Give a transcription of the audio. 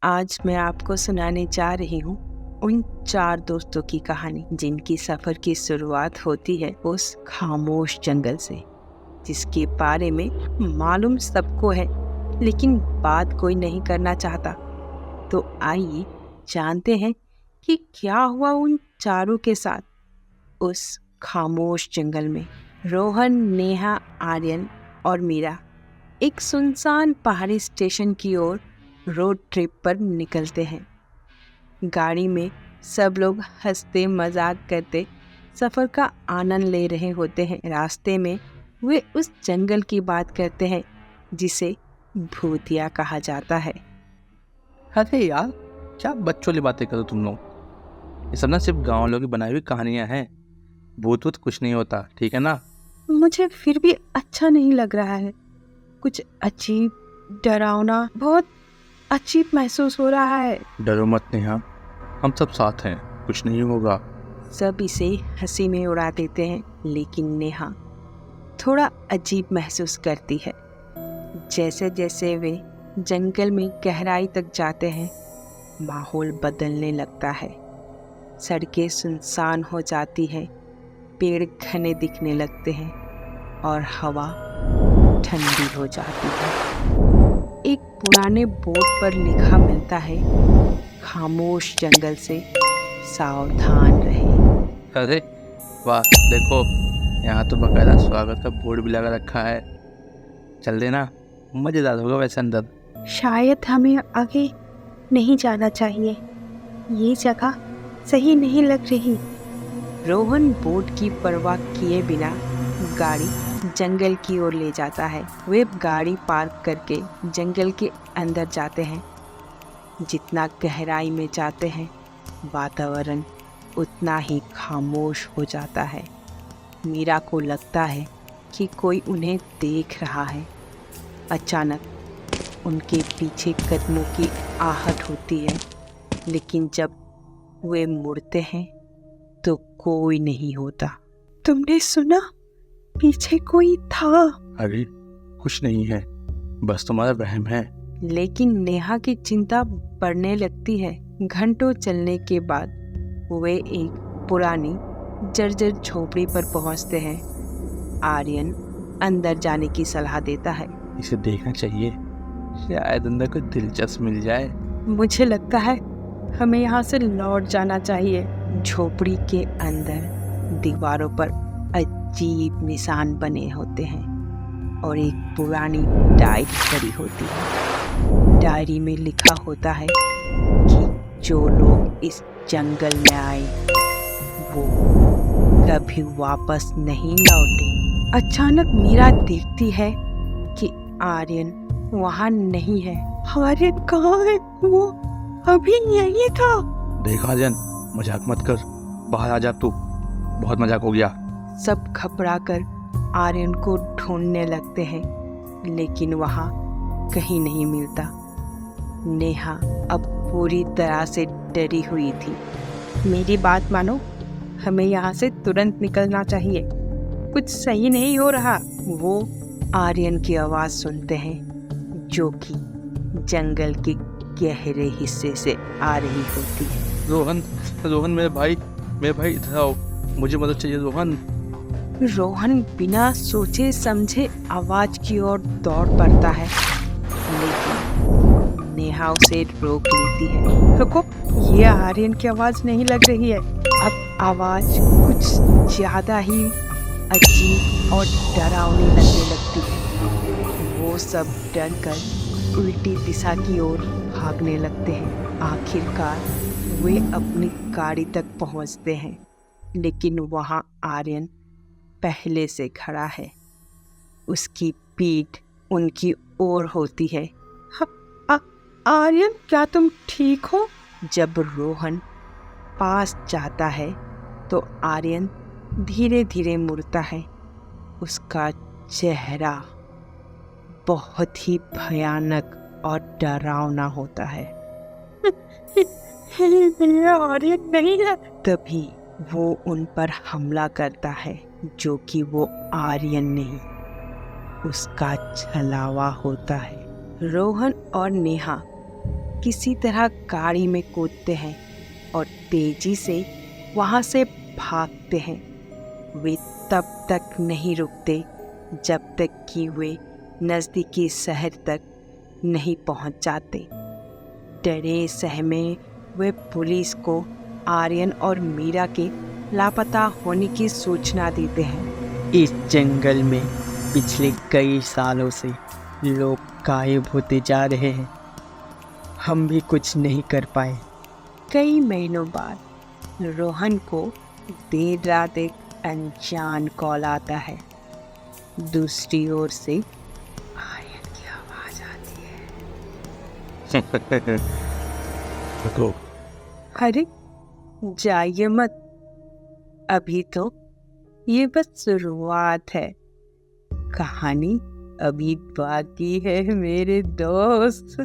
आज मैं आपको सुनाने जा रही हूँ उन 4 दोस्तों की कहानी जिनकी सफर की शुरुआत होती है उस खामोश जंगल से, जिसके बारे में मालूम सबको है लेकिन बात कोई नहीं करना चाहता। तो आइए जानते हैं कि क्या हुआ उन चारों के साथ उस खामोश जंगल में। रोहन, नेहा, आर्यन और मीरा एक सुनसान पहाड़ी स्टेशन की ओर रोड ट्रिप पर निकलते हैं। गाड़ी में सब लोग हंसते मजाक करते सफर का आनंद ले रहे होते हैं। रास्ते में वे उस जंगल की बात करते हैं जिसे भूतिया कहा जाता है। अरे यार, क्या बच्चों वाली बातें करो तुम लोग। ये सब ना सिर्फ गाँव लोगों की बनाई हुई कहानियां हैं। भूत वूत कुछ नहीं होता, ठीक है ना। मुझे फिर भी अच्छा नहीं लग रहा है। कुछ अजीब, डरावना, बहुत अजीब महसूस हो रहा है। डरो मत नेहा, हम सब साथ हैं, कुछ नहीं होगा। सब इसे हंसी में उड़ा देते हैं, लेकिन नेहा थोड़ा अजीब महसूस करती है। जैसे जैसे वे जंगल में गहराई तक जाते हैं, माहौल बदलने लगता है। सड़कें सुनसान हो जाती हैं, पेड़ घने दिखने लगते हैं और हवा ठंडी हो जाती है। एक पुराने बोर्ड पर लिखा मिलता है, खामोश जंगल से सावधान रहे। अरे वाह, देखो यहाँ तो बकायदा स्वागत का बोर्ड भी लगा रखा है। चल देना, मजेदार होगा वैसे अंदर। शायद हमें आगे नहीं जाना चाहिए, ये जगह सही नहीं लग रही। रोहन बोर्ड की परवाह किए बिना गाड़ी जंगल की ओर ले जाता है। वे गाड़ी पार्क करके जंगल के अंदर जाते हैं। जितना गहराई में जाते हैं, वातावरण उतना ही खामोश हो जाता है। मीरा को लगता है कि कोई उन्हें देख रहा है। अचानक उनके पीछे कदमों की आहट होती है, लेकिन जब वे मुड़ते हैं तो कोई नहीं होता। तुमने सुना? पीछे कोई था। अरे कुछ नहीं है, बस तुम्हारा वहम है। लेकिन नेहा की चिंता बढ़ने लगती है। घंटों चलने के बाद वे एक पुरानी जर्जर झोपड़ी पर पहुंचते हैं। आर्यन अंदर जाने की सलाह देता है। इसे देखना चाहिए, शायद अंदर कोई दिलचस्प मिल जाए। मुझे लगता है हमें यहाँ से लौट जाना चाहिए। झोपड़ी के अंदर दीवारों पर अजीब निशान बने होते हैं और एक पुरानी डायरी पड़ी होती है। डायरी में लिखा होता है कि जो लोग इस जंगल में आए वो कभी वापस नहीं लौटे। अचानक मीरा देखती है कि आर्यन वहाँ नहीं है। आर्यन कहाँ है? वो अभी यही था। देखा जन, मजाक मत कर, बाहर आ जा तू, बहुत मजाक हो गया। सब घबराकर आर्यन को ढूंढने लगते हैं, लेकिन वहाँ कहीं नहीं मिलता। नेहा अब पूरी तरह से डरी हुई थी। मेरी बात मानो, हमें यहाँ से तुरंत निकलना चाहिए, कुछ सही नहीं हो रहा। वो आर्यन की आवाज़ सुनते हैं जो कि जंगल के गहरे हिस्से से आ रही होती है। रोहन, रोहन मेरे भाई इधर आओ, मुझे मदद चाहिए रोहन। रोहन बिना सोचे समझे आवाज की ओर दौड़ पड़ता है, लेकिन नेहा उसे रोक लेती है। रुको, ये आर्यन की आवाज नहीं लग रही है। अब आवाज कुछ ज्यादा ही अजीब और डरावनी लगने लगती है। वो सब डर कर उल्टी दिशा की ओर भागने लगते हैं। आखिरकार वे अपनी गाड़ी तक पहुंचते हैं, लेकिन वहां आर्यन पहले से खड़ा है। उसकी पीठ उनकी ओर होती है। आर्यन, क्या तुम ठीक हो? जब रोहन पास जाता है तो आर्यन धीरे धीरे मुड़ता है। उसका चेहरा बहुत ही भयानक और डरावना होता है। ये आर्यन नहीं है। तभी वो उन पर हमला करता है, जो कि वो आर्यन नहीं, उसका छलावा होता है। रोहन और नेहा किसी तरह गाड़ी में कूदते हैं और तेजी से वहाँ से भागते हैं। वे तब तक नहीं रुकते जब तक कि वे नज़दीकी शहर तक नहीं पहुँच जाते। डरे सहमे वे पुलिस को आर्यन और मीरा के लापता होने की सूचना देते हैं। इस जंगल में पिछले कई सालों से लोग गायब होते जा रहे हैं। हम भी कुछ नहीं कर पाए। कई महीनों बाद रोहन को देर रात एक अनजान कॉल आता है। दूसरी ओर से आर्यन की आवाज आती है। रुको। अरे जाइए मत, अभी तो ये बस शुरुआत है, कहानी अभी बाकी है मेरे दोस्त।